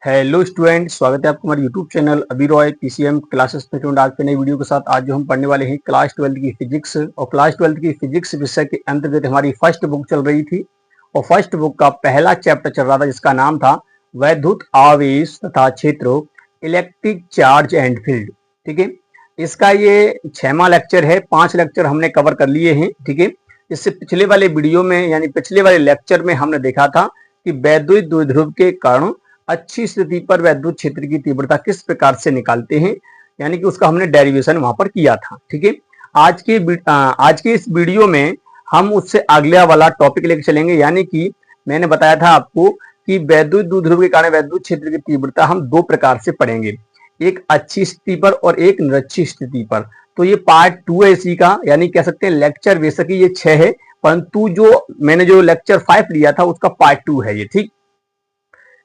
Hello student, स्वागत है आपको हमारे यूट्यूब चैनल अभी रॉय पीसीएम क्लासेस में। स्टूडेंट आज के नई वीडियो के साथ आज जो हम पढ़ने वाले हैं क्लास 12 की फिजिक्स। और क्लास 12 की फिजिक्स विषय के अंतर्गत हमारी फर्स्ट बुक चल रही थी और फर्स्ट बुक का पहला चैप्टर चल रहा था जिसका नाम था वैद्युत आवेश तथा क्षेत्रों, इलेक्ट्रिक चार्ज एंड फील्ड। ठीक है, इसका ये 6वां लेक्चर है। 5 लेक्चर हमने कवर कर लिए हैं। ठीक है, इससे पिछले वाले वीडियो में यानी पिछले वाले लेक्चर में हमने देखा था कि वैद्युत द्विध्रुव के कारण अच्छी स्थिति पर वैद्युत क्षेत्र की तीव्रता किस प्रकार से निकालते हैं, यानी कि उसका हमने डेरिवेशन वहां पर किया था। ठीक है, आज के इस वीडियो में हम उससे अगला वाला टॉपिक लेकर चलेंगे, यानी कि मैंने बताया था आपको कि वैद्युत द्विध्रुव के कारण वैद्युत क्षेत्र की तीव्रता हम 2 प्रकार से पढ़ेंगे, एक अच्छी स्थिति पर और एक निरक्षी स्थिति पर। तो ये पार्ट 2 है इसी का, यानी कह सकते हैं लेक्चर बेशक ये 6 है, परंतु जो मैंने जो लेक्चर 5 लिया था उसका पार्ट 2 है ये। ठीक,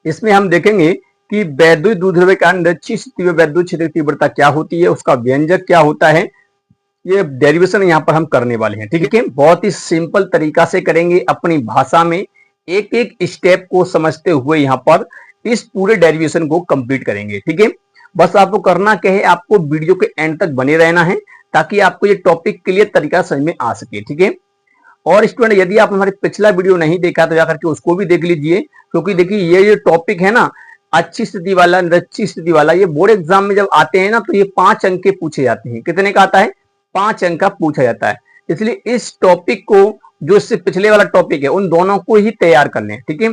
इसमें हम देखेंगे कि वैद्युत द्विध्रुव के कारण निरक्षी स्थिति में वैद्युत क्षेत्र की तीव्रता क्या होती है, उसका व्यंजक क्या होता है, ये डेरिवेशन यहाँ पर हम करने वाले हैं। ठीक है, बहुत ही सिंपल तरीका से करेंगे, अपनी भाषा में एक एक स्टेप को समझते हुए यहाँ पर इस पूरे डेरिवेशन को कंप्लीट करेंगे। ठीक है, बस आपको करना क्या है, आपको वीडियो के एंड तक बने रहना है ताकि आपको ये टॉपिक क्लियर तरीका समझ में आ सके। ठीक है, और स्टूडेंट यदि आप हमारे पिछला वीडियो नहीं देखा तो जाकर के उसको भी देख लीजिए, क्योंकि देखिए ये टॉपिक है ना, अच्छी स्थिति वाला निरक्षी स्थिति वाला, ये बोर्ड एग्जाम में जब आते हैं ना तो ये 5 अंक के पूछे जाते हैं। कितने का आता है? 5 अंक का पूछा जाता है। इसलिए इस टॉपिक को, जो इससे पिछले वाला टॉपिक है, उन दोनों को ही तैयार कर लें। ठीक है,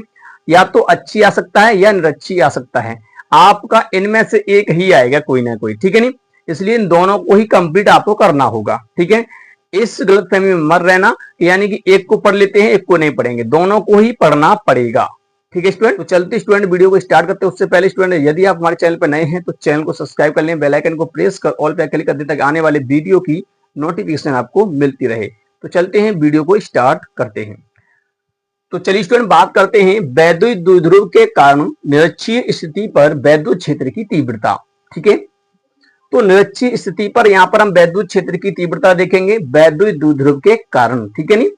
या तो अच्छी आ सकता है या निरक्षी आ सकता है, आपका इनमें से एक ही आएगा कोई ना कोई। ठीक है नहीं, इसलिए इन दोनों को ही कंप्लीट आपको करना होगा। ठीक है, इस गलतफहमी में मत रहना, यानी कि एक को पढ़ लेते हैं एक को नहीं पढ़ेंगे, दोनों को ही पढ़ना पड़ेगा। ठीक है स्टूडेंट, तो चलते स्टूडेंट वीडियो को स्टार्ट करते हैं। उससे पहले स्टूडेंट यदि आप हमारे चैनल पर नए हैं तो चैनल को सब्सक्राइब कर लें, बेल आइकन को प्रेस कर ऑल पे क्लिक कर दें ताकि आने वाले वीडियो की नोटिफिकेशन आपको मिलती रहे। तो चलते हैं वीडियो को स्टार्ट करते हैं। तो चलिए स्टूडेंट बात करते हैं वैद्युत द्विध्रुव के कारण निरक्षीय स्थिति पर वैद्युत क्षेत्र की तीव्रता। ठीक है, तो निरक्षीय स्थिति पर यहाँ पर हम वैद्युत क्षेत्र की तीव्रता देखेंगे वैद्युत द्विध्रुव के कारण। ठीक है नहीं,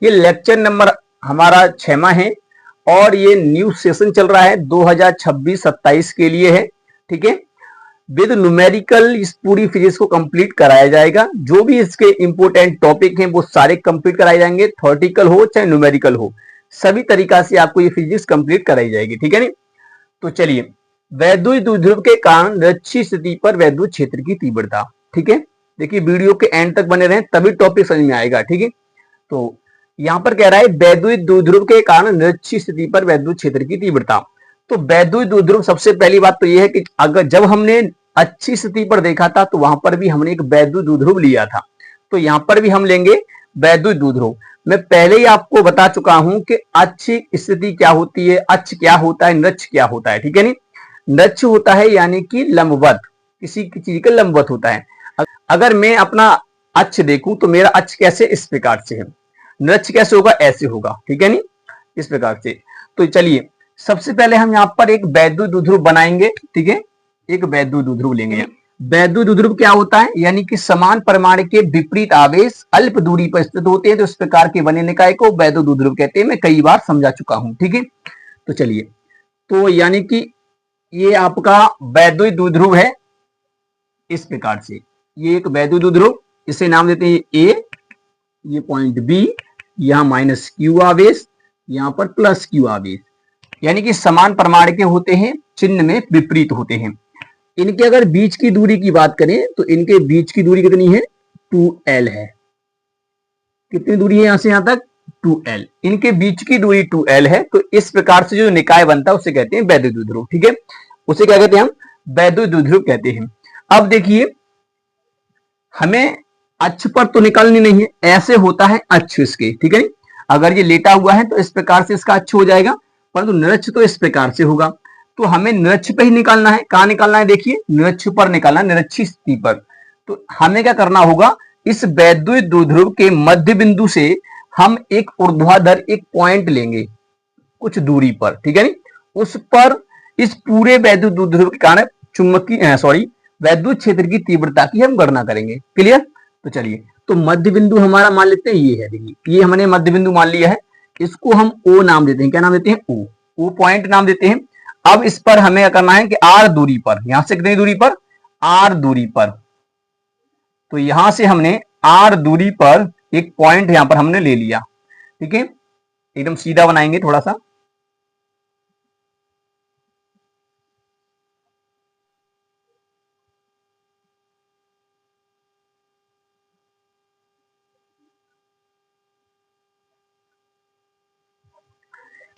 ये लेक्चर नंबर हमारा 6वां है और ये न्यू सेशन चल रहा है 2026-27 के लिए है। ठीक है, विद न्यूमेरिकल इस पूरी फिजिक्स को कंप्लीट कराया जाएगा। जो भी इसके इंपोर्टेंट टॉपिक हैं वो सारे कंप्लीट कराए जाएंगे, थ्योरेटिकल हो चाहे न्यूमेरिकल हो, सभी तरीका से आपको ये फिजिक्स कंप्लीट कराई जाएगी। ठीक है नहीं, तो चलिए वैद्युत द्विध्रुव के कारण निरक्षीय स्थिति पर वैद्युत क्षेत्र की तीव्रता। ठीक है, देखिए वीडियो के एंड तक बने रहें तभी टॉपिक समझ में आएगा। ठीक है, तो यहां पर कह रहा है वैद्युत द्विध्रुव के कारण निरक्षीय स्थिति पर वैद्युत क्षेत्र की तीव्रता। तो वैद्युत द्विध्रुव, सबसे पहली बात तो यह है कि अगर जब हमने अच्छी स्थिति पर देखा था तो वहां पर भी हमने एक वैद्युत द्विध्रुव लिया था, तो यहां पर भी हम लेंगे वैद्युत द्विध्रुव। मैं पहले ही आपको बता चुका हूं कि अच्छी स्थिति क्या होती है, अक्ष क्या होता है, निरक्ष क्या होता है। ठीक है नहीं, निरक्ष होता है यानी कि लंबवत, किसी की चीज का लंबवत होता है। अगर मैं अपना अक्ष देखूं तो मेरा अक्ष कैसे, इस प्रकार से है, निरक्ष कैसे होगा, ऐसे होगा। ठीक है नहीं, इस प्रकार से। तो चलिए सबसे पहले हम यहाँ पर एक वैद्युत द्विध्रुव बनाएंगे। ठीक है, एक वैद्युत द्विध्रुव लेंगे। वैद्युत द्विध्रुव क्या होता है, यानी कि समान परमाणु के विपरीत आवेश अल्प दूरी पर स्थित होते हैं तो इस प्रकार के बने निकाय को वैद्युत द्विध्रुव कहते हैं। मैं कई बार समझा चुका हूं। ठीक है, तो चलिए, तो यानी कि ये आपका वैद्युत द्विध्रुव है इस प्रकार से, ये एक वैद्युत द्विध्रुव, इसे नाम देते हैं ए, ये पॉइंट बी, यहां माइनस क्यू आवेश, यहां पर प्लस क्यू आवेश, यानी कि समान परमाणु के होते हैं, चिन्ह में विपरीत होते हैं। इनके अगर बीच की दूरी की बात करें तो इनके बीच की दूरी कितनी है, 2l है। कितनी दूरी है यहां से यहां तक, 2l। इनके बीच की दूरी 2l है। तो इस प्रकार से जो निकाय बनता है उसे कहते हैं वैद्युत द्विध्रुव। ठीक है, उसे क्या कहते हैं हम, वैद्युत द्विध्रुव कहते हैं। अब देखिए हमें अक्ष पर तो निकालनी नहीं है, ऐसे होता है अक्ष इसके। ठीक है, अगर ये लेटा हुआ है तो इस प्रकार से इसका अक्ष हो जाएगा, परंतु निरक्ष तो इस प्रकार से होगा। तो हमें निरक्ष पे ही निकालना है। कहां निकालना है, देखिए निरक्ष पर निकालना, निरक्षी स्थिति पर। तो हमें क्या करना होगा, इस वैद्युत द्विध्रुव के मध्य बिंदु से हम एक ऊर्ध्वाधर एक पॉइंट लेंगे कुछ दूरी पर। ठीक है, उस पर इस पूरे वैद्युत द्विध्रुव के कारण चुंबकीय वैद्युत क्षेत्र की तीव्रता की हम गणना करेंगे। क्लियर, तो चलिए, तो मध्य बिंदु हमारा मान लेते हैं ये है। देखिए ये हमने मध्य बिंदु मान लिया है, इसको हम ओ नाम देते हैं। क्या नाम देते हैं, ओ, ओ पॉइंट नाम देते हैं। अब इस पर हमें क्या करना है कि आर दूरी पर, यहां से कितनी दूरी पर, आर दूरी पर, तो यहां से हमने आर दूरी पर एक पॉइंट यहां पर हमने ले लिया। ठीक है, एकदम सीधा बनाएंगे थोड़ा सा।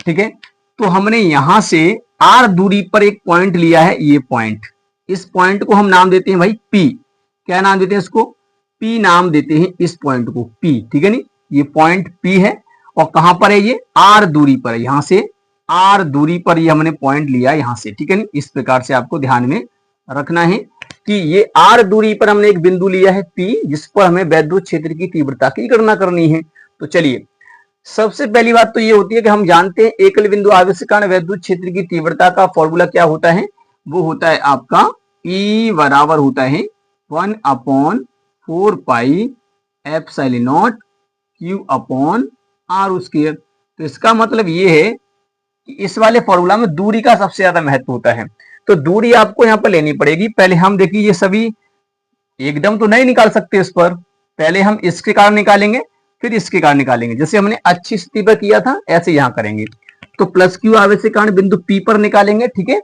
ठीक है, तो हमने यहां से आर दूरी पर एक पॉइंट लिया है, ये पॉइंट, इस पॉइंट को हम नाम देते हैं भाई पी। क्या नाम देते हैं इसको, पी नाम देते हैं इस पॉइंट को, पी। ठीक है नी, ये पॉइंट पी है और कहां पर है, ये आर दूरी पर है, यहां से आर दूरी पर ये हमने पॉइंट लिया यहां से। ठीक है नी, इस प्रकार से आपको ध्यान में रखना है कि ये आर दूरी पर हमने एक बिंदु लिया है पी, जिस पर हमें वैद्युत क्षेत्र की तीव्रता की गणना करनी है। तो चलिए, सबसे पहली बात तो ये होती है कि हम जानते हैं एकल बिंदु आवेश के कारण वैद्युत क्षेत्र की तीव्रता का फॉर्मूला क्या होता है, वो होता है आपका E बराबर होता है 1/4 pi epsilon not Q upon R square. तो इसका मतलब ये है कि इस वाले फॉर्मूला में दूरी का सबसे ज्यादा महत्व होता है। तो दूरी आपको यहाँ पर लेनी पड़ेगी। पहले हम देखिए, ये सभी एकदम तो नहीं निकाल सकते इस पर, पहले हम इसके कारण निकालेंगे, फिर इसके कारण निकालेंगे। जैसे हमने अच्छी स्थिति पर किया था ऐसे यहां करेंगे। तो प्लस क्यू आवेश के कारण बिंदु पी पर निकालेंगे। ठीक है,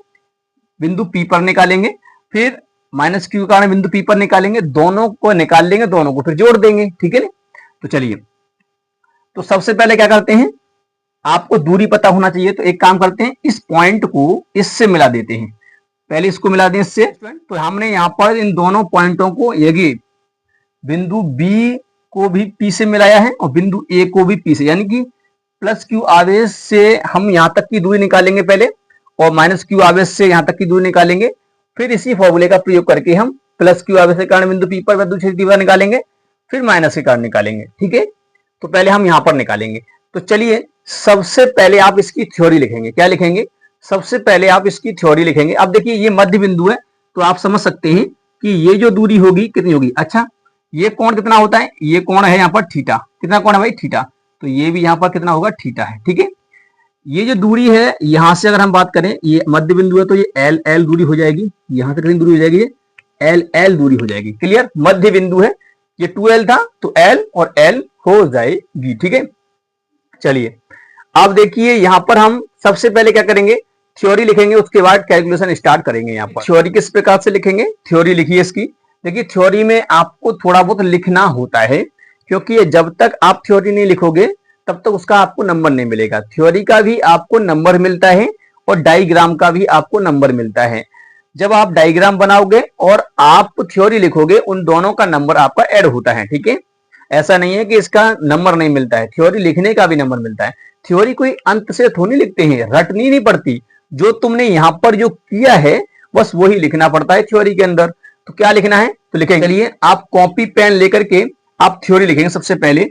बिंदु पी पर निकालेंगे, फिर माइनस क्यू के कारण बिंदु पी पर निकालेंगे, दोनों को निकाल लेंगे, दोनों को फिर जोड़ देंगे। ठीक है ना, तो चलिए, तो सबसे पहले क्या करते हैं, आपको दूरी पता होना चाहिए, तो एक काम करते हैं, इस पॉइंट को इससे मिला देते हैं। पहले इसको मिला दें इससे। तो हमने यहां पर इन दोनों पॉइंटों को, ये बिंदु बी को भी पी से मिलाया है और बिंदु ए को भी पी से, यानी कि प्लस क्यू आवेश से हम यहां तक की दूरी निकालेंगे पहले, और माइनस क्यू आवेश से यहां तक की दूरी निकालेंगे, फिर इसी फॉर्मूले का प्रयोग करके हम प्लस क्यू आवेश के कारण बिंदु पी पर वैद्युत क्षेत्र की तीव्रता निकालेंगे, फिर माइनस के कारण निकालेंगे। ठीक है, तो पहले हम यहां पर निकालेंगे। तो चलिए, सबसे पहले आप इसकी थ्योरी लिखेंगे। क्या लिखेंगे, सबसे पहले आप इसकी थ्योरी लिखेंगे। अब देखिए, ये मध्य बिंदु है, तो आप समझ सकते हैं कि ये जो दूरी होगी कितनी होगी। अच्छा, ये कोण कितना होता है, ये कोण है यहाँ पर थीटा, कितना कोण है भाई, थीटा, तो ये भी यहाँ पर कितना होगा, थीटा है। ठीक है, ये जो दूरी है यहां से अगर हम बात करें, ये मध्य बिंदु है, तो ये एल एल दूरी हो जाएगी, यहां से कितनी दूरी हो जाएगी, ये एल एल दूरी हो जाएगी। क्लियर, मध्य बिंदु है, ये 2l था, तो एल और एल हो जाएगी। ठीक है, चलिए, अब देखिए यहां पर हम सबसे पहले क्या करेंगे, थ्योरी लिखेंगे, उसके बाद कैलकुलेशन स्टार्ट करेंगे। यहाँ पर थ्योरी किस प्रकार से लिखेंगे, थ्योरी लिखिए इसकी। देखिए, थ्योरी में आपको थोड़ा बहुत लिखना होता है, क्योंकि जब तक आप थ्योरी नहीं लिखोगे तब तक उसका आपको नंबर नहीं मिलेगा। थ्योरी का भी आपको नंबर मिलता है और डायग्राम का भी आपको नंबर मिलता है। जब आप डायग्राम बनाओगे और आप थ्योरी लिखोगे, उन दोनों का नंबर आपका ऐड होता है। ठीक है, ऐसा नहीं है कि इसका नंबर नहीं मिलता है, थ्योरी लिखने का भी नंबर मिलता है। थ्योरी कोई अंत से थोड़ी लिखते हैं, रटनी नहीं पड़ती, जो तुमने यहां पर जो किया है बस वही लिखना पड़ता है थ्योरी के अंदर। तो क्या लिखना है, तो लिखेंगे, चलिए आप कॉपी पेन लेकर के आप थ्योरी लिखेंगे। सबसे पहले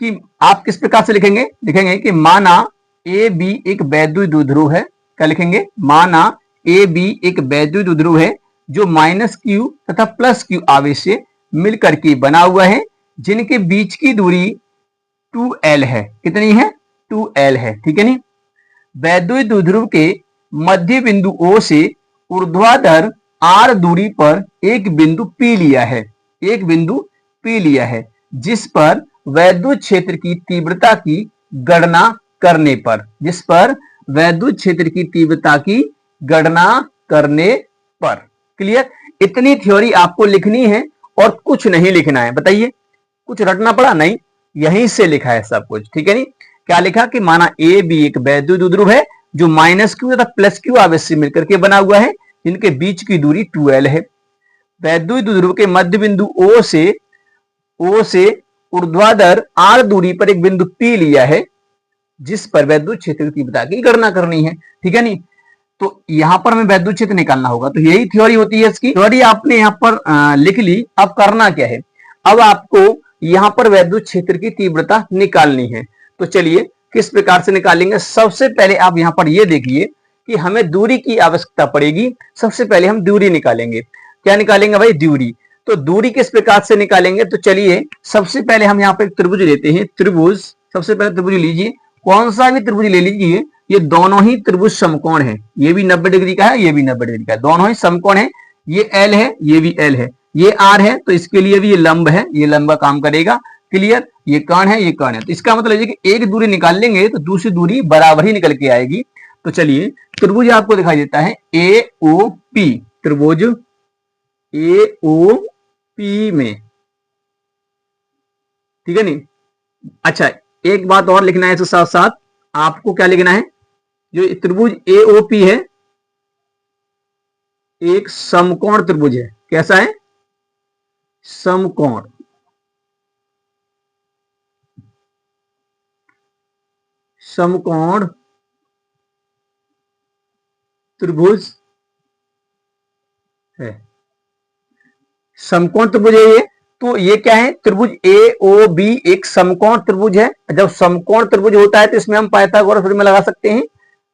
कि आप किस प्रकार से लिखेंगे, लिखेंगे कि माना ए बी एक वैद्युत द्विध्रुव है। क्या लिखेंगे, माना ए बी एक वैद्युत द्विध्रुव है जो माइनस क्यू तथा प्लस क्यू आवेश से मिलकर के बना हुआ है, जिनके बीच की दूरी 2l है। कितनी है, 2l है। ठीक है नी, वैद्युत द्विध्रुव के मध्य बिंदु O से ऊर्ध्वाधर r दूरी पर एक बिंदु P लिया है, एक बिंदु P लिया है, जिस पर वैद्युत क्षेत्र की तीव्रता की गणना करने पर, जिस पर वैद्युत क्षेत्र की तीव्रता की गणना करने पर। क्लियर, इतनी थ्योरी आपको लिखनी है और कुछ नहीं लिखना है। बताइए, कुछ रटना पड़ा नहीं, यहीं से लिखा है सब कुछ। ठीक है नी, क्या लिखा कि माना ए बी एक वैद्युत द्विध्रुव है जो माइनस क्यू तथा प्लस क्यू आवेश से मिलकर के बना हुआ है, जिनके बीच की दूरी 2l है। वैद्युत द्विध्रुव के मध्य बिंदु O से ऊर्ध्वाधर r दूरी पर एक बिंदु P लिया है, जिस पर वैद्युत क्षेत्र की तीव्रता की गणना करनी है। ठीक है नी, तो यहां पर हमें वैद्युत क्षेत्र निकालना होगा। तो यही थ्योरी होती है इसकी। थ्योरी आपने यहां पर लिख ली। अब करना क्या है, अब आपको यहां पर वैद्युत क्षेत्र की तीव्रता निकालनी है। तो चलिए किस प्रकार से निकालेंगे। सबसे पहले आप यहां पर ये देखिए कि हमें दूरी की आवश्यकता पड़ेगी। सबसे पहले हम दूरी निकालेंगे। क्या निकालेंगे भाई, दूरी। तो दूरी किस प्रकार से निकालेंगे, तो चलिए सबसे पहले हम यहाँ पर त्रिभुज लेते हैं। त्रिभुज, सबसे पहले त्रिभुज लीजिए, कौन सा भी त्रिभुज ले लीजिए, ये दोनों ही त्रिभुज समकोण है, ये भी 90 डिग्री का है, ये भी 90 डिग्री का है, दोनों ही समकोण है। ये L है, ये भी L है, ये R है, तो इसके लिए भी ये लंब है, ये लंब का काम करेगा। क्लियर, ये कर्ण है, ये कर्ण है, तो इसका मतलब है कि एक दूरी निकाल लेंगे तो दूसरी दूरी बराबर ही निकल के आएगी। तो चलिए त्रिभुज आपको दिखाई देता है AOP, त्रिभुज AOP में, ठीक है नहीं। अच्छा, एक बात और लिखना है इसके साथ साथ, आपको क्या लिखना है, जो त्रिभुज AOP है एक समकोण त्रिभुज है। कैसा है? समकोण। समकोण त्रिभुज है, समकोण त्रिभुज है ये। तो ये क्या है? त्रिभुज AOB एक समकोण त्रिभुज है। जब समकोण त्रिभुज होता है तो इसमें हम पाइथागोरस प्रमेय लगा सकते हैं।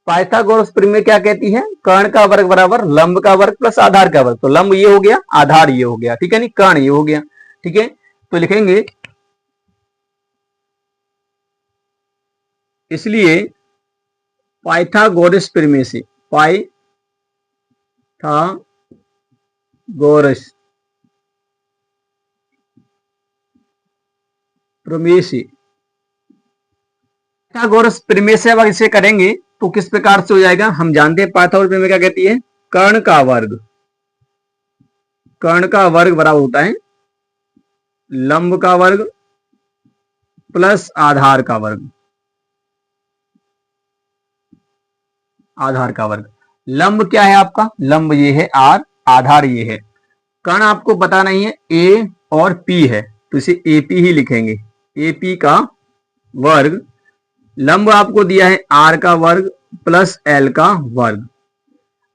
पाइथागोरस प्रमेय क्या कहती है? कर्ण का वर्ग बराबर लंब का वर्ग प्लस आधार का वर्ग। तो लंब ये हो गया, आधार ये हो गया, ठीक है नहीं, कर्ण ये हो गया, ठीक है। तो लिखेंगे इसलिए पाइथागोरस प्रमेय से, पाइथागोरस प्रमेय से, पाइथागोरस प्रमेय से अब इसे करेंगे तो किस प्रकार से हो जाएगा? हम जानते हैं पाइथागोरस प्रमेय क्या कहती है? कर्ण का वर्ग, कर्ण का वर्ग बराबर होता है लंब का वर्ग प्लस आधार का वर्ग, आधार का वर्ग। लंब क्या है आपका? लंब ये है R, आधार ये है। कर्ण आपको पता नहीं है, A और P है, तो इसे AP ही लिखेंगे, AP का वर्ग। लंब आपको दिया है R का वर्ग प्लस L का वर्ग।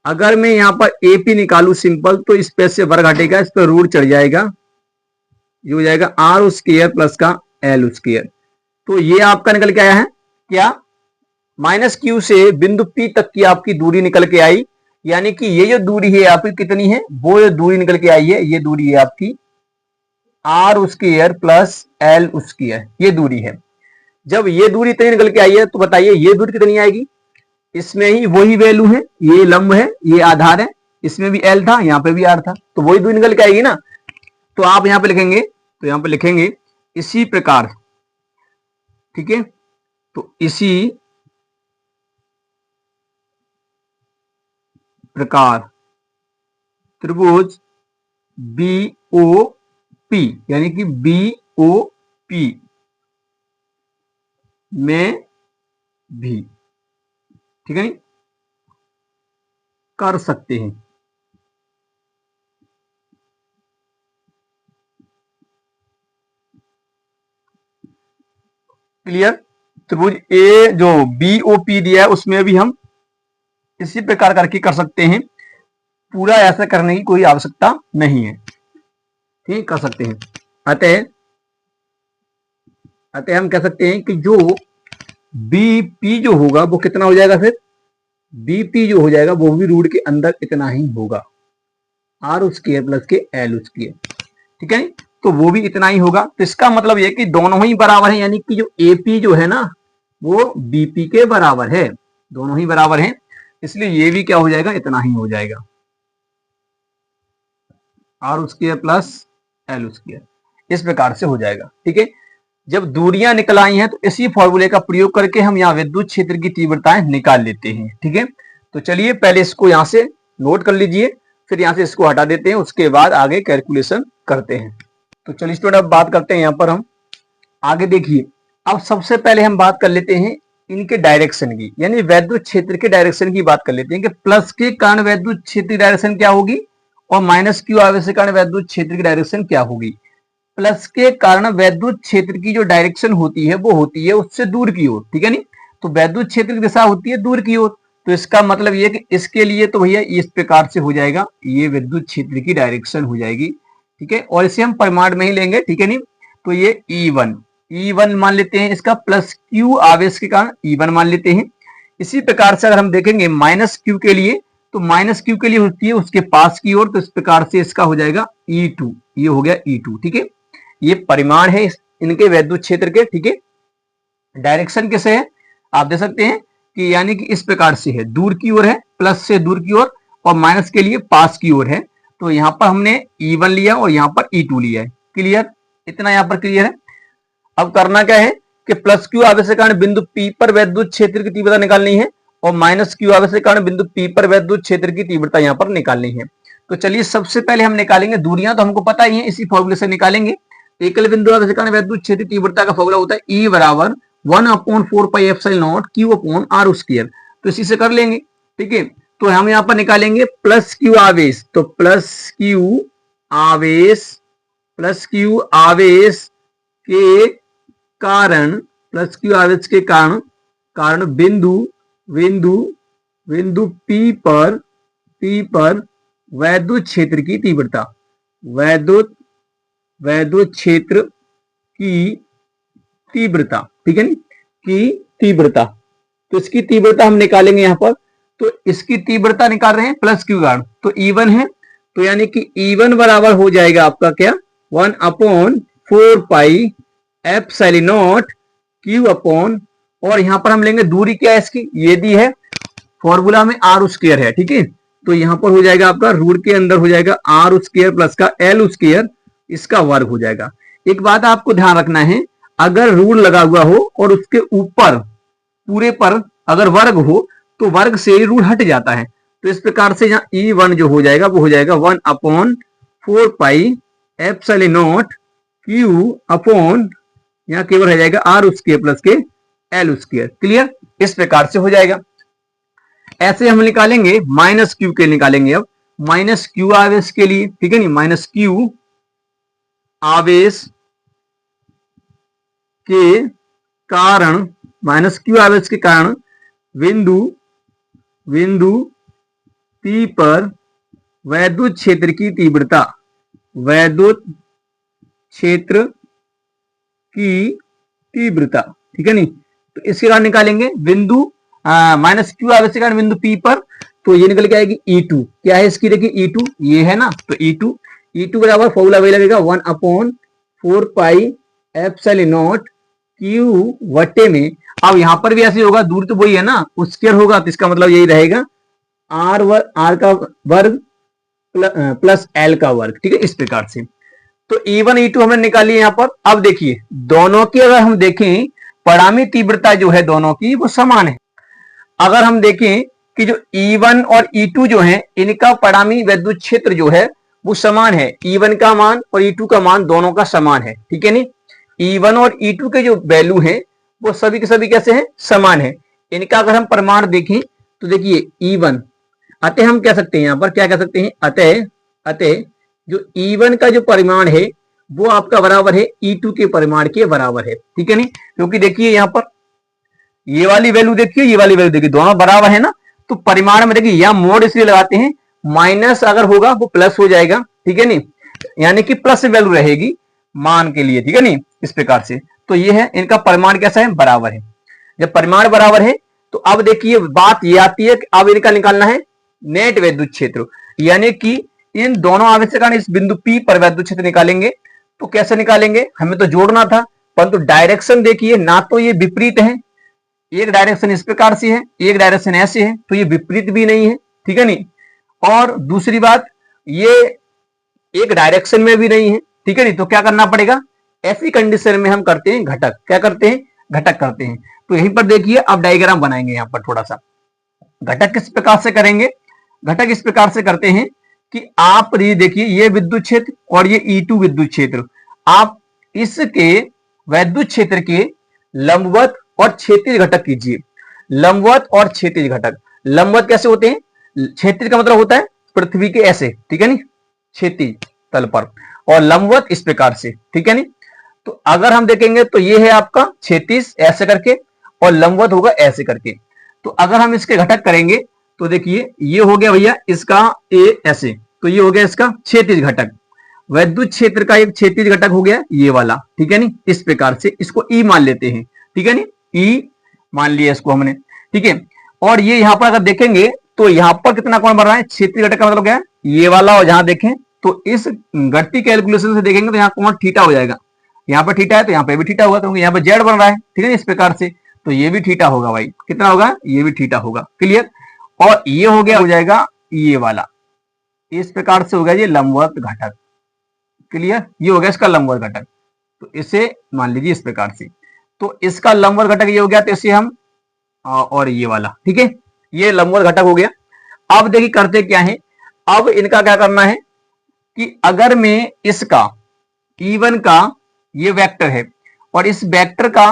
अगर मैं यहां पर AP निकालू सिंपल, तो इस पे से वर्ग हटेगा, इस पर रूट चढ़ जाएगा, ये हो जाएगा R स्क्वायर प्लस का L स्क्वायर। तो ये आपका निकल के आया है क्या? माइनस Q से बिंदु P तक की आपकी दूरी निकल के आई, यानी कि ये जो दूरी है आपकी कितनी है? वो जो दूरी निकल के आई है, ये दूरी है आपकी R square plus L square, ये दूरी है। जब ये दूरी इतनी निकल के आई है तो बताइए ये दूरी कितनी आएगी? इसमें ही वही वैल्यू है, ये लंब है, ये आधार है, इसमें भी L था, यहाँ पे भी R था, तो वही दूरी निकल के आएगी ना। तो आप यहां पे लिखेंगे, तो यहां पे लिखेंगे इसी प्रकार, ठीक है। तो इसी प्रकार त्रिभुज BOP, यानी कि BOP में भी, ठीक है, कर सकते हैं। क्लियर? त्रिभुज A जो BOP दिया है उसमें भी हम इसी प्रकार करके कर सकते हैं, पूरा ऐसा करने की कोई आवश्यकता नहीं है, ठीक, कर सकते हैं। अतः हम कह सकते हैं कि जो BP जो होगा वो कितना हो जाएगा? फिर BP जो हो जाएगा वो भी रूट के अंदर इतना ही होगा, R स्क्वायर प्लस के L स्क्वायर, ठीक है। तो वो भी इतना ही होगा। तो इसका मतलब यह कि दोनों ही बराबर है, यानी कि जो AP जो है ना वो BP के बराबर है, दोनों ही बराबर हैं, इसलिए ये भी क्या हो जाएगा? इतना ही हो जाएगा, R square plus L square, इस प्रकार से हो जाएगा, ठीक है। जब दूरियां निकल आई हैं तो इसी फॉर्मूले का प्रयोग करके हम यहाँ विद्युत क्षेत्र की तीव्रताएं निकाल लेते हैं, ठीक है। तो चलिए पहले इसको यहां से नोट कर लीजिए, फिर यहां से इसको हटा देते हैं, उसके बाद आगे कैलकुलेशन करते हैं। तो चलिए स्टूडेंट अब बात करते हैं, यहाँ पर हम आगे देखिए। अब सबसे पहले हम बात कर लेते हैं इनके डायरेक्शन की, यानी वैद्युत क्षेत्र के डायरेक्शन की बात कर लेते हैं कि प्लस के कारण वैद्युत क्षेत्र की डायरेक्शन क्या होगी और माइनस Q आवेश के कारण वैद्युत क्षेत्र की डायरेक्शन क्या होगी। प्लस के कारण वैद्युत क्षेत्र की जो डायरेक्शन होती है वो होती है उससे दूर की ओर, ठीक है नहीं। तो वैद्युत क्षेत्र की दिशा होती है दूर की ओर, तो इसका मतलब ये कि इसके लिए तो भैया इस प्रकार से हो जाएगा, ये विद्युत क्षेत्र की डायरेक्शन हो जाएगी, ठीक है। और इसे हम परिमाण में ही लेंगे, ठीक है नहीं। तो ये E1 मान लेते हैं, इसका प्लस Q आवेश के कारण E1 मान लेते हैं। इसी प्रकार से अगर हम देखेंगे माइनस Q के लिए, तो माइनस Q के लिए होती है उसके पास की ओर, तो इस प्रकार से इसका हो जाएगा E2, ये हो गया E2, ठीक है। ये परिमाण है इनके वैद्युत क्षेत्र के, ठीक है। डायरेक्शन कैसे है आप देख सकते हैं कि यानी कि इस प्रकार से है, दूर की ओर है, प्लस से दूर की ओर, और माइनस के लिए पास की ओर है। तो यहाँ पर हमने E1 लिया और यहाँ पर E2 लिया है। क्लियर, इतना यहाँ पर क्लियर है। अब करना क्या है कि प्लस क्यू आवेश के कारण बिंदु P पर वैद्युत क्षेत्र की तीव्रता निकालनी है और माइनस क्यू आवेश के कारण बिंदु P पर वैद्युत क्षेत्र की तीव्रता यहाँ पर निकालनी है। तो चलिए सबसे पहले हम निकालेंगे, दूरियां तो हमको पता ही है, इसी फॉर्मूले से निकालेंगे। एकल बिंदु आवेश के कारण वैद्युत क्षेत्र तीव्रता का फॉर्मूला होता है E बराबर 1/4πε0 Q/r²। तो इसी से कर लेंगे, ठीक है। तो हम यहाँ पर निकालेंगे प्लस क्यू आवेश, तो प्लस क्यू आवेश के कारण, प्लस क्यू आवेश के कारण बिंदु P पर वैद्युत क्षेत्र की तीव्रता, वैद्युत क्षेत्र की तीव्रता, ठीक है नी, की तीव्रता। तो इसकी तीव्रता हम निकालेंगे यहाँ पर। तो इसकी तीव्रता निकाल रहे हैं प्लस क्यू कारण, तो E1 है, तो यानी कि E1 बराबर हो जाएगा आपका क्या, 1/4πε0 Q/, और यहां पर हम लेंगे दूरी क्या है इसकी, ये दी है फॉर्मूला में r², है, ठीक है। तो यहां पर हो जाएगा आपका रूट के अंदर हो जाएगा r² प्लस का l², इसका वर्ग हो जाएगा। एक बात आपको ध्यान रखना है, अगर रूल लगा हुआ हो और उसके ऊपर पूरे पर अगर वर्ग हो तो वर्ग से रूल हट जाता है। तो इस प्रकार से यहाँ E1 जो हो जाएगा वो हो जाएगा 1/4πε0 Q/, यहाँ केवल रह जाएगा r² प्लस के l²। क्लियर, इस प्रकार से हो जाएगा। ऐसे हम निकालेंगे माइनस क्यू के, निकालेंगे अब माइनस क्यू आवेश के लिए, ठीक है नी। माइनस क्यू आवेश के कारण, बिंदु P पर वैद्युत क्षेत्र की तीव्रता, ठीक है नी। तो इसके कारण निकालेंगे बिंदु माइनस क्यू आवेश के कारण बिंदु P पर, तो ये निकल के आएगी E2। क्या है इसकी, देखिए E2 ये है ना, तो E2 बराबर फॉर्मूला वही लगेगा 1/4πε0 Q/, में। अब यहां पर भी ऐसे होगा, दूर तो वही है ना, स्क्वायर होगा, तो इसका मतलब यही रहेगा r का वर्ग प्लस l का वर्ग, ठीक है, इस प्रकार से। तो E1 E2 हमने निकाली यहाँ पर। अब देखिए दोनों की अगर हम देखें परिणामी तीव्रता जो है दोनों की वो समान है। अगर हम देखें कि जो E1 और E2 जो है इनका परिणामी वैद्युत क्षेत्र जो है वो समान है, E1 का मान और E2 का मान दोनों का समान है, ठीक है नी। E1 और E2 के जो वैल्यू है वो सभी के सभी कैसे हैं, समान है। इनका अगर हम परिमाण देखें तो देखिए E1, अतः हम कह सकते हैं यहाँ पर क्या कह सकते हैं, अतः जो E1 का जो परिमाण है वो आपका बराबर है E2 के परिमाण के बराबर है, ठीक है नी। क्योंकि देखिए यहाँ पर ये वाली वैल्यू देखिए, ये वाली वैल्यू देखिए, दोनों बराबर है ना। तो परिमाण में देखिए यहाँ मोड इसलिए लगाते हैं, माइनस अगर होगा वो प्लस हो जाएगा, ठीक है नी, यानी कि प्लस वैल्यू रहेगी मान के लिए, ठीक है नी, इस प्रकार से। तो ये है इनका परिमाण कैसा है, बराबर है। जब परिमाण बराबर है तो अब देखिए बात ये आती है कि अब इनका निकालना है नेट वैद्युत क्षेत्र, यानी कि इन दोनों आवेश के कारण इस बिंदु P पर वैद्युत क्षेत्र निकालेंगे। तो कैसे निकालेंगे, हमें तो जोड़ना था, परंतु डायरेक्शन देखिए ना, तो ये विपरीत है, एक डायरेक्शन इस प्रकार से है, एक डायरेक्शन ऐसे है, तो ये विपरीत भी नहीं है, ठीक है नी। और दूसरी बात ये एक डायरेक्शन में भी नहीं है, ठीक है नी। तो क्या करना पड़ेगा, ऐसी कंडीशन में हम करते हैं घटक, क्या करते हैं, घटक करते हैं। तो यहीं पर देखिए अब डायग्राम बनाएंगे यहाँ पर थोड़ा सा। घटक किस प्रकार से करेंगे, घटक इस प्रकार से करते हैं कि आप ये देखिए ये विद्युत क्षेत्र और ये E2 विद्युत क्षेत्र, आप इसके वैद्युत क्षेत्र के लंबवत और क्षैतिज घटक कीजिए। लंबवत और क्षैतिज घटक, लंबवत कैसे होते हैं, क्षैतिज का मतलब होता है पृथ्वी के ऐसे, ठीक है नी, क्षैतिज तल पर, और लंबवत इस प्रकार से, ठीक है नी। तो अगर हम देखेंगे तो ये है आपका क्षैतिज ऐसे करके और लंबवत होगा ऐसे करके। तो अगर हम इसके घटक करेंगे तो देखिए ये हो गया भैया इसका ए ऐसे, तो ये हो गया इसका क्षैतिज घटक। वैद्युत क्षेत्र का एक क्षैतिज घटक हो गया ये वाला, ठीक है नी, इस प्रकार से इसको ई मान लेते हैं, ठीक है नी, ई मान लिया इसको हमने, ठीक है। और ये यहाँ पर अगर देखेंगे तो यहाँ पर कितना कोण बन रहा है, क्षैतिज घटक का मतलब क्या है, ये वाला, और जहां देखें तो इस गति कैलकुलेशन से देखेंगे तो यहाँ कोण थीटा हो जाएगा, यहाँ पर थीटा है तो यहाँ पे भी थीटा होगा, क्योंकि यहाँ पर जेड बन रहा है, ठीक है, इस प्रकार से। तो ये भी थीटा होगा भाई, कितना होगा, ये भी थीटा होगा। क्लियर। और ये हो गया, हो जाएगा ये वाला, इस प्रकार से हो गया ये लंबवत घटक। क्लियर, ये हो गया इसका लंबवत घटक। तो इसे मान लीजिए इस प्रकार से, तो इसका लंबवत घटक ये हो गया, तो इसे हम और ये वाला, ठीक है, ये लंबवत घटक हो गया। अब देखिए करते क्या है, अब इनका क्या करना है कि अगर मैं इसका E1 का ये वेक्टर है और इस वेक्टर का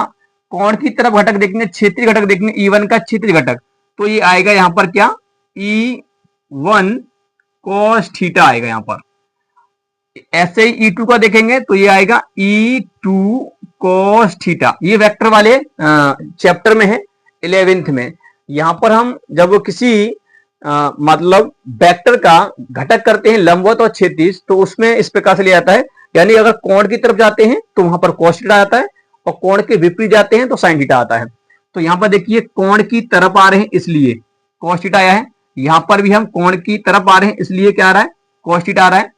कोण की तरफ घटक देखेंगे, क्षेत्रीय घटक देखेंगे, E1 का क्षेत्रीय घटक, तो ये आएगा यहां पर क्या, E1 cos थीटा आएगा यहां पर। ऐसे ही E2 का देखेंगे तो ये आएगा E2 cos थीटा। ये वेक्टर वाले चैप्टर में है 11th में। यहां पर हम जब किसी मतलब वेक्टर का घटक करते हैं लंबवत और क्षैतिज, तो उसमें इस प्रकार से लिया जाता है, यानी अगर कोण की तरफ जाते हैं तो वहां पर cos थीटा आता है और कोण के विपरीत जाते हैं तो sin थीटा आता है। तो यहां पर देखिए कोण की तरफ आ रहे हैं इसलिए cos थीटा आया है, यहां पर भी हम कोण की तरफ आ रहे हैं इसलिए क्या आ रहा है, cos थीटा आ रहा है।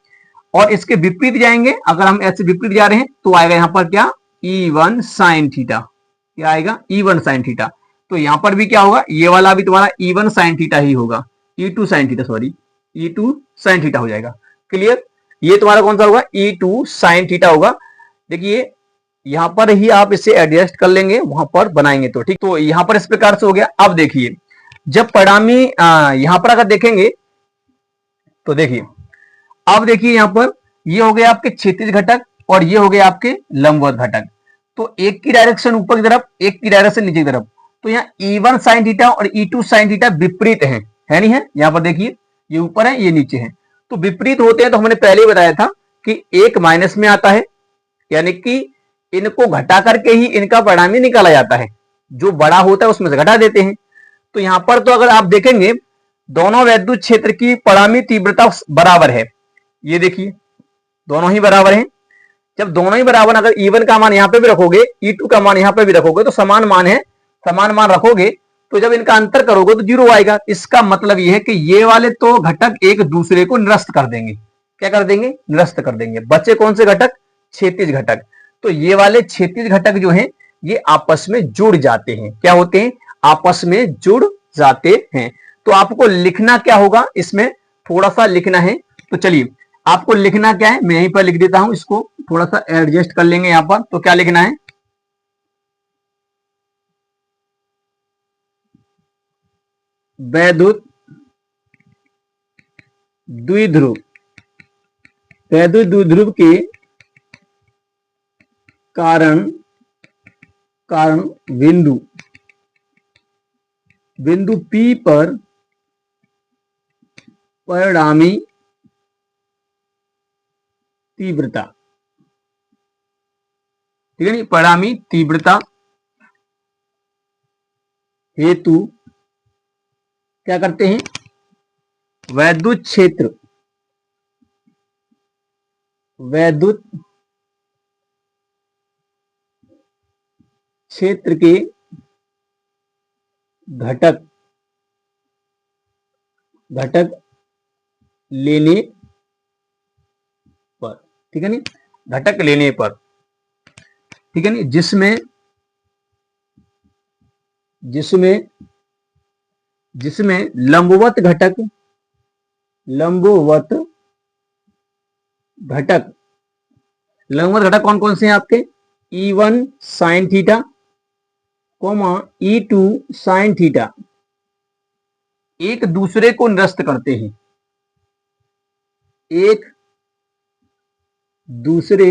और इसके विपरीत जाएंगे, अगर हम ऐसे विपरीत जा रहे हैं तो आएगा यहां पर क्या, E1 sin थीटा। क्या आएगा, E1 sin थीटा। तो यहां पर भी क्या होगा, ये वाला भी तुम्हारा E1 sin थीटा ही होगा, E2 sin theta, sorry E2 sin theta हो जाएगा। क्लियर, ये तुम्हारा कौन सा होगा, E2 sin थीटा होगा। देखिए यहां पर ही आप इसे एडजस्ट कर लेंगे, वहां पर बनाएंगे तो ठीक। तो यहां पर इस प्रकार से हो गया। अब देखिए जब परिणामी यहां पर अगर देखेंगे तो देखिए, अब देखिए यहां पर ये हो गया आपके क्षैतिज घटक और ये हो गया आपके लंबवत घटक। तो एक की डायरेक्शन ऊपर की तरफ, एक की डायरेक्शन नीचे की तरफ। तो यहाँ E1 sin थीटा और E2 sin थीटा विपरीत है नहीं है, यहां पर देखिए ये ऊपर है ये नीचे है, तो विपरीत होते हैं। तो हमने पहले ही बताया था कि एक माइनस में आता है, यानी कि इनको घटा करके ही इनका परिणामी निकाला जाता है, जो बड़ा होता है उसमें से घटा देते हैं। तो यहां पर तो अगर आप देखेंगे दोनों वैद्युत क्षेत्र की परिणामी तीव्रता बराबर है, ये देखिए दोनों ही बराबर हैं। जब दोनों ही बराबर, अगर E1 का मान यहां पे भी रखोगे, E2 का मान यहां पे भी रखोगे, तो समान मान है, समान मान रखोगे, तो जब इनका अंतर करोगे तो 0 आएगा। इसका मतलब यह है कि ये वाले तो घटक एक दूसरे को निरस्त कर देंगे। क्या कर देंगे, निरस्त कर देंगे। बचे कौन से घटक, क्षैतिज घटक। तो ये वाले क्षैतिज घटक जो हैं ये आपस में जुड़ जाते हैं। क्या होते हैं, आपस में जुड़ जाते हैं। तो आपको लिखना क्या होगा, इसमें थोड़ा सा लिखना है। तो चलिए आपको लिखना क्या है, मैं यहीं पर लिख देता हूं, इसको थोड़ा सा एडजस्ट कर लेंगे यहां पर। तो क्या लिखना है, वैद्युत द्विध्रुव, वैद्युत द्विध्रुव के कारण बिंदु P पर परिणामी तीव्रता, ठीक है नहीं, परिणामी तीव्रता हेतु क्या करते हैं, वैद्युत क्षेत्र के घटक लेने पर, ठीक है नहीं, घटक लेने पर, ठीक है नहीं, जिसमें लंबवत घटक कौन कौन से हैं आपके, E1 sin theta, E2 sin theta, एक दूसरे को निरस्त करते हैं, एक दूसरे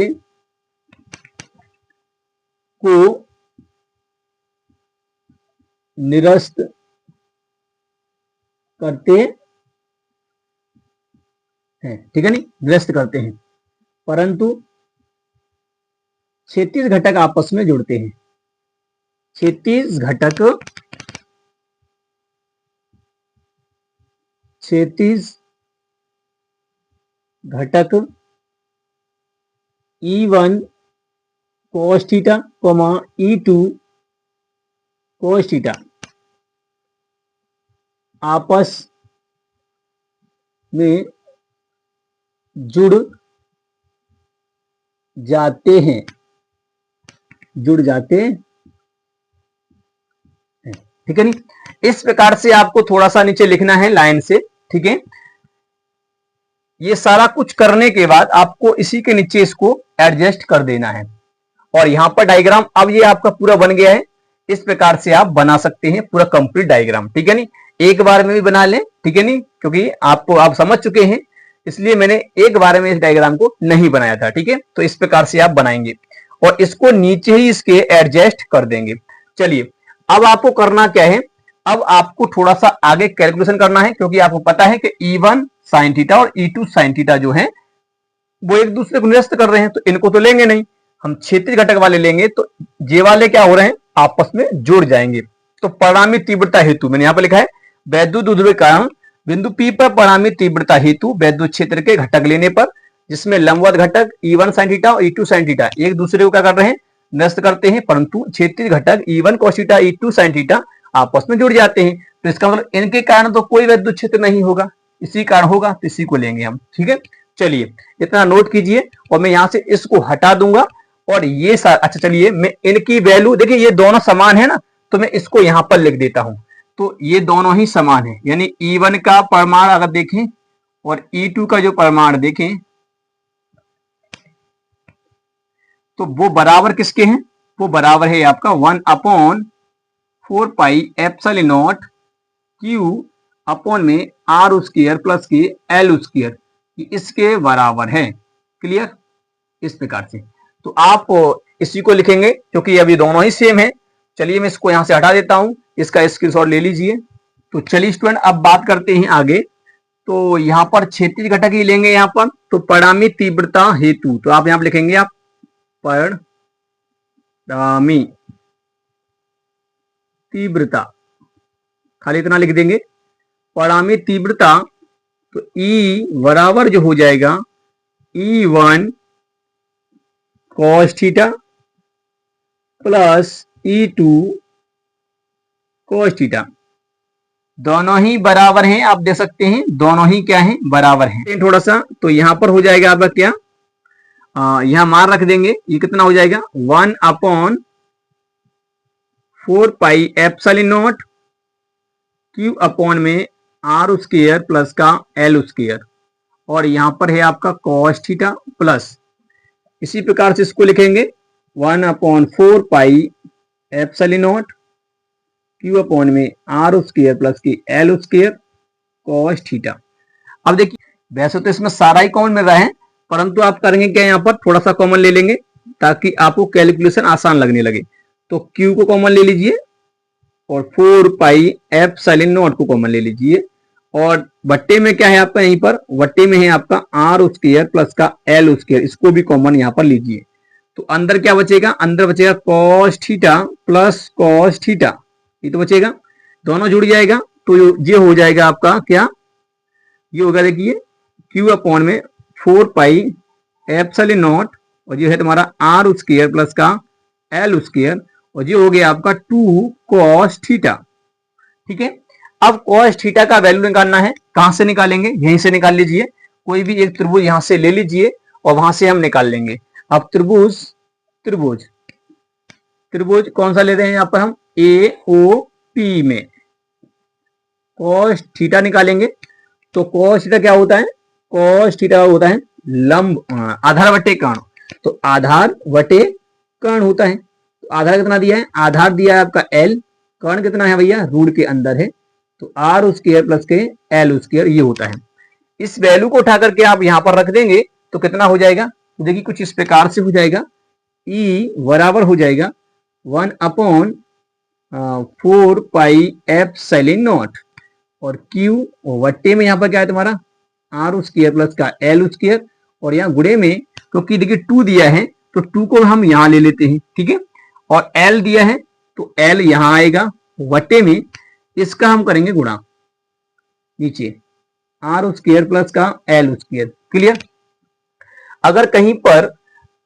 को निरस्त करते हैं, ठीक है नहीं, निरस्त करते हैं, परंतु क्षैतिज घटक आपस में जुड़ते हैं। क्षैतिज घटक E1 cos theta, E2 cos theta आपस में जुड़ जाते हैं, ठीक है नहीं। इस प्रकार से आपको थोड़ा सा नीचे लिखना है लाइन से, ठीक है। ये सारा कुछ करने के बाद आपको इसी के नीचे इसको एडजस्ट कर देना है और यहां पर डायग्राम अब ये आपका पूरा बन गया है। इस प्रकार से आप बना सकते हैं पूरा कंप्लीट डायग्राम, ठीक है नहीं। एक बार में भी बना लें, ठीक है नहीं, क्योंकि आपको आप समझ चुके हैं, इसलिए मैंने एक बार में इस डायग्राम को नहीं बनाया था, ठीक है। तो इस प्रकार से आप बनाएंगे और इसको नीचे ही इसके एडजस्ट कर देंगे। चलिए अब आपको करना क्या है, अब आपको थोड़ा सा आगे कैलकुलेशन करना है, क्योंकि आपको पता है कि E1 sin थीटा और E2 sin थीटा जो है वो एक दूसरे को निरस्त कर रहे हैं, तो इनको तो लेंगे नहीं, हम क्षेत्रीय घटक वाले लेंगे, तो ये वाले क्या हो रहे हैं, आपस में जुड़ जाएंगे। तो परिणामी तीव्रता हेतु मैंने यहां पर लिखा है वैद्युत ध्रुवीय कारण बिंदु P पर परिणामी तीव्रता हेतु वैद्युत क्षेत्र के घटक लेने पर, जिसमें लंबवत घटक E1 sin थीटा और E2 sin थीटा एक दूसरे को क्या कर रहे हैं, निरस्त करते हैं, परंतु क्षेत्रीय घटक E1 cos theta E2 sin theta आपस में जुड़ जाते हैं। तो इसका मतलब इनके कारण तो कोई वैद्युत क्षेत्र नहीं होगा, इसी कारण होगा, तो इसी को लेंगे हम, ठीक है। चलिए इतना नोट कीजिए और मैं यहां से इसको हटा दूंगा और ये अच्छा चलिए मैं इनकी वैल्यू, देखिए ये दोनों समान है ना, तो मैं इसको यहां पर लिख देता हूं। तो ये दोनों ही समान है, यानी E1 का परिमाण अगर देखें और E2 का जो परिमाण देखें तो वो बराबर किसके हैं, वो बराबर है आपका 1/4 pi epsilon not Q upon में R स्क्वायर प्लस के L स्क्वायर, इसके बराबर है। क्लियर, इस प्रकार से तो आप इसी को लिखेंगे क्योंकि अभी दोनों ही सेम है। चलिए मैं इसको यहां से हटा देता हूं, इसका स्क्रीनशॉट ले लीजिए। तो चलिए स्टूडेंट अब बात करते हैं आगे। तो यहां पर क्षेत्रीय घटक ही लेंगे यहां पर, तो परिणामी तीव्रता हेतु, तो आप यहां पर लिखेंगे आप परिणामी तीव्रता, खाली इतना लिख देंगे परिणामी तीव्रता। तो E बराबर जो हो जाएगा E1 cos theta plus E2 cos theta, दोनों ही बराबर हैं, आप देख सकते हैं दोनों ही क्या हैं, बराबर हैं। थोड़ा सा तो यहां पर हो जाएगा आपका क्या, यहां मान रख देंगे, ये कितना हो जाएगा 1/4 pi epsilon not Q upon में R स्क्वायर प्लस का L स्क्वायर, और यहां पर है आपका cos थीटा प्लस, इसी प्रकार से इसको लिखेंगे 1/4 pi epsilon not Q upon में R स्क्वायर प्लस की L स्क्वायर cos थीटा। अब देखिए वैसे तो इसमें सारा ही कॉमन मिल रहा है, परंतु आप करेंगे क्या, यहाँ पर थोड़ा सा कॉमन ले लेंगे ताकि आपको कैलकुलेशन आसान लगने लगे। तो Q को कॉमन ले लीजिए और 4 पाई एप्सिलॉन नॉट को कॉमन ले लीजिए, और बट्टे में क्या है आपका, यहीं पर बट्टे में है आपका R स्क्वायर प्लस का L स्क्वायर, इसको भी कॉमन यहाँ पर लीजिए। तो अंदर क्या बचेगा, अंदर बचेगा cos theta plus cos theta, ये तो बचेगा, दोनों जुड़ जाएगा। तो ये हो जाएगा आपका क्या, ये होगा देखिए Q अपॉन में 4 पाई एप्सिलॉन नॉट, और ये है तुम्हारा R स्क्वायर प्लस का L स्क्वायर, और ये हो गया आपका 2 cos थीटा। ठीक है, अब cos थीटा का वैल्यू निकालना है, कहां से निकालेंगे, यहीं से निकाल लीजिए, कोई भी एक त्रिभुज यहां से ले लीजिए और वहां से हम निकाल लेंगे। अब त्रिभुज त्रिभुज त्रिभुज कौन सा ले रहे हैं यहाँ पर हम, AOP में cos थीटा निकालेंगे। तो cos थीटा क्या होता है, cos थीटा होता है लंब आधार बटे कर्ण, तो आधार बटे कर्ण होता है। तो आधार कितना दिया है, आधार दिया है आपका L, कर्ण कितना है भैया, रूट के अंदर है, तो R स्क्वायर प्लस के L स्क्वायर ये होता है। इस वैल्यू को उठा करके आप यहां पर रख देंगे तो कितना हो जाएगा, तो देखिए कुछ इस प्रकार से हो जाएगा, E बराबर हो जाएगा 1/4 पाई एप्सिलॉन नॉट, और Q वट्टे में यहाँ पर क्या है तुम्हारा R स्क्वायर प्लस का L स्क्वायर, और यहाँ गुणे में क्योंकि देखिए 2 दिया है तो 2 को हम यहाँ ले लेते हैं, ठीक है, और L दिया है तो L यहाँ आएगा, वट्टे में इसका हम करेंगे गुणा नीचे R स्क्वायर प्लस का L स्क्वायर। क्लियर, अगर कहीं पर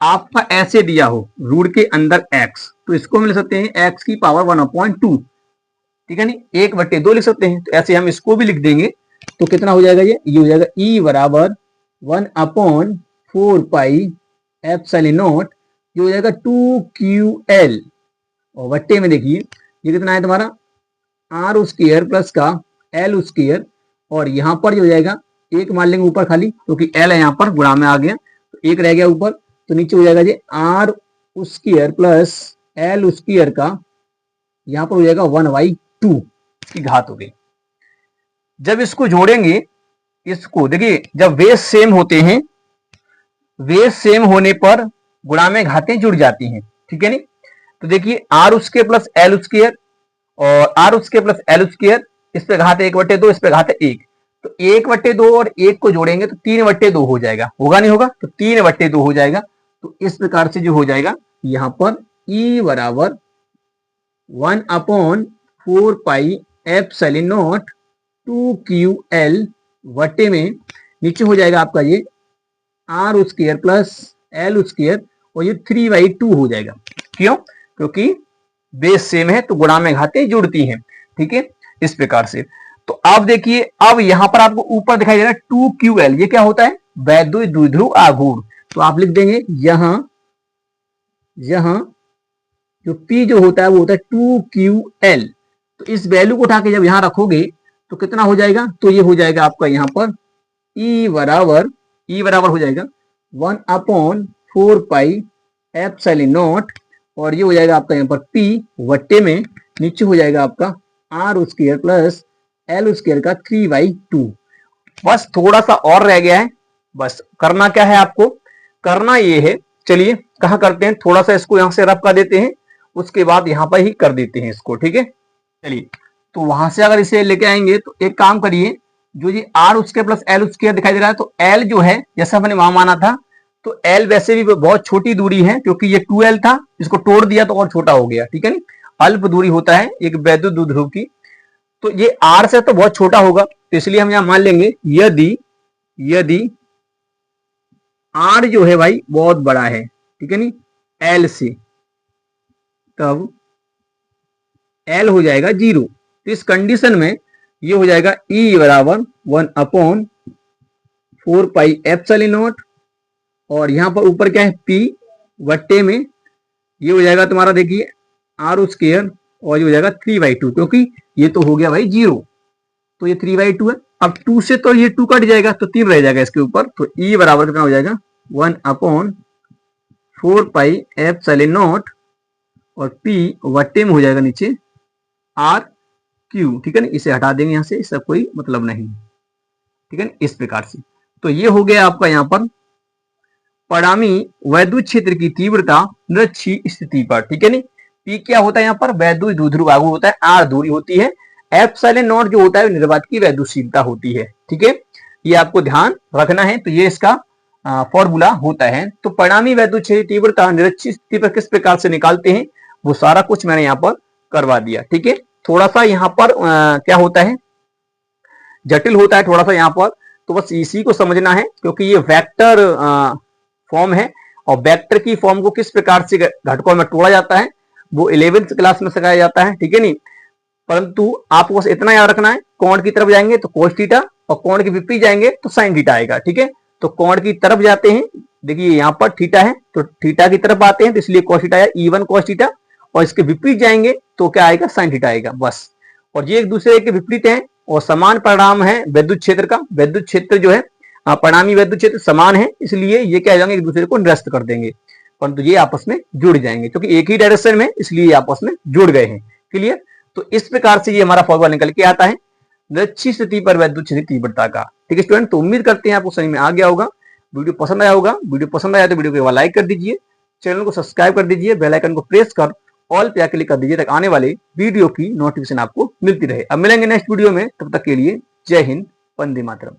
आपका ऐसे दिया हो रूट के अंदर x, तो इसको हम लिख सकते हैं x की पावर 1/2, ठीक है नहीं, 1/2 लिख सकते हैं, तो ऐसे हम इसको भी लिख देंगे। तो कितना हो जाएगा, ये हो जाएगा E बराबर 1/4 पाई एप्सिलॉन नॉट, ये हो जाएगा 2QL, और वट्टे में देखिए ये कितना है तुम्हारा आर स्क्वायर प्लस का एल स्क्वायर, और यहाँ पर जो हो जाएगा एक मान लेंगे ऊपर खाली, क्योंकि एल है यहाँ पर गुणा में आ गया, तो एक रह गया ऊपर, तो नीचे हो जाएगा जी R square plus L square का यहाँ पर हो जाएगा 1/2 की घात हो गई। जब इसको जोड़ेंगे, इसको देखिए जब बेस सेम होते हैं, बेस सेम होने पर गुणा में घातें जुड़ जाती हैं, ठीक है नहीं। तो देखिए R square plus L square और R square plus L square, इस पे घात 1/2, इस पे घात 1, तो 1/2 और 1 को जोड़ेंगे तो 3/2 हो जाएगा, होगा नहीं होगा, तो 3/2 हो जाएगा। तो इस प्रकार से जो हो जाएगा यहाँ पर E बराबर 1/4 पाई एप्सिलॉन नॉट 2QL वटे में नीचे हो जाएगा आपका ये r square plus L square, और ये 3/2 हो जाएगा। क्यों? क्योंकि बेस सेम है तो गुणा में घातें जुड़ती हैं, ठीक है, इस प्रकार से। तो आप देखिए अब यहां पर आपको ऊपर दिखाई दे रहा है 2QL, ये क्या होता है? वैद्युत द्विध्रुव आघूर्ण। तो आप लिख देंगे यहां जो P जो होता है वो होता है 2QL। तो इस वैल्यू को उठा के जब यहां रखोगे तो कितना हो जाएगा? तो ये हो जाएगा आपका यहां पर E बराबर हो जाएगा 1/4 पाई एप्सिलॉन नॉट, और ये हो जाएगा आपका यहाँ पर P वट्टे में नीचे हो जाएगा आपका r square plus L square का 3/2। बस थोड़ा सा और रह गया है, बस करना क्या है आपको? करना ये है, चलिए कहाँ करते हैं, थोड़ा सा इसको यहाँ से रफ कर देते हैं, उसके बाद यहाँ पर ही कर देते हैं इसको, ठीक है। चलिए तो वहां से अगर इसे लेके आएंगे तो एक काम करिए, जो ये r square plus L square दिखाई दे रहा है, तो एल जो है जैसा हमने वहां माना था, तो एल वैसे भी बहुत छोटी दूरी है, क्योंकि ये 2L था, इसको तोड़ दिया तो और छोटा हो गया, ठीक है नी। अल्प दूरी होता है एक वैद्युत द्विध्रुव की, तो ये आर से तो बहुत छोटा होगा, तो इसलिए हम यहां मान लेंगे यदि आर जो है भाई बहुत बड़ा है, ठीक है नी, एल से, तब एल हो जाएगा 0। तो इस कंडीशन में ये हो जाएगा E बराबर 1/4 पाई एप्सिलॉन नॉट, और यहां पर ऊपर क्या है P वट्टे में ये हो जाएगा तुम्हारा देखिए आर स्क्वायर, और ये हो जाएगा 3/2, क्योंकि ये तो हो गया भाई 0, तो ये 3/2 है। अब 2 से तो ये 2 कट जाएगा तो 3 रह जाएगा इसके ऊपर, तो E बराबर कितना हो जाएगा 1/4 पाई एप्सिलॉन नॉट, और P वट्टे में हो जाएगा नीचे आर क्यू, ठीक है ना, इसे हटा देंगे यहाँ से, इसका कोई मतलब नहीं, ठीक है ना, इस प्रकार से। तो ये हो गया आपका यहाँ पर परिणामी वैद्युत क्षेत्र की तीव्रता निरक्षीय स्थिति पर, ठीक है नी। P क्या होता है यहाँ पर? वैद्युत द्विध्रुव आघूर्ण होता है, R दूरी होती है, एप्सिलॉन नॉट जो होता है निर्वात की वैद्युतशीलता होती है, ठीक है, ये आपको ध्यान रखना है। तो ये इसका फॉर्मूला होता है। तो परिणामी वैद्युत क्षेत्र तीव्रता निरक्षीय स्थिति पर किस प्रकार से निकालते हैं, वो सारा कुछ मैंने यहाँ पर करवा दिया, ठीक है। थोड़ा सा यहाँ पर क्या होता है, जटिल होता है थोड़ा सा यहाँ पर, तो बस इसी को समझना है, क्योंकि ये वेक्टर फॉर्म है, और वेक्टर की फॉर्म को किस प्रकार से घटकों में तोड़ा जाता है वो 11th क्लास में सिखाया जाता है, ठीक है नहीं। परंतु आपको बस इतना याद रखना है, कोण की तरफ जाएंगे तो कोस थीटा, और कोण के विपरीत जाएंगे तो साइन थीटा आएगा, ठीक है। तो कोण की तरफ जाते हैं, देखिए यहाँ पर थीटा है तो थीटा की तरफ आते हैं, तो इसलिए कोस थीटा आया E1 कोस थीटा, और इसके विपरीत जाएंगे तो क्या आएगा? साइन थीटा आएगा, बस। और ये एक दूसरे के विपरीत हैं, और समान परिणाम है वैद्युत क्षेत्र का। वैद्युत क्षेत्र जो है परिणामी वैद्युत क्षेत्र समान है, इसलिए ये क्या जाएंगे, एक दूसरे को निरस्त कर देंगे, परंतु ये आपस में जुड़ जाएंगे, क्योंकि एक ही डायरेक्शन में, इसलिए आपस में जुड़ गए हैं। क्लियर? तो इस प्रकार से ये हमारा फॉर्मूला निकल के आता है निरक्षीय स्थिति पर वैद्युत क्षेत्र तीव्रता का, ठीक है स्टूडेंट। तो उम्मीद करते हैं आपको समझ में आ गया होगा, वीडियो पसंद आया होगा। वीडियो पसंद आया तो वीडियो को लाइक कर दीजिए, चैनल को सब्सक्राइब कर दीजिए, बेल आइकन को प्रेस कर ऑल पे क्लिक कर दीजिए, तक आने वाले वीडियो की नोटिफिकेशन आपको मिलती रहे। अब मिलेंगे नेक्स्ट वीडियो में, तब तक के लिए जय हिंद, वंदे मातरम।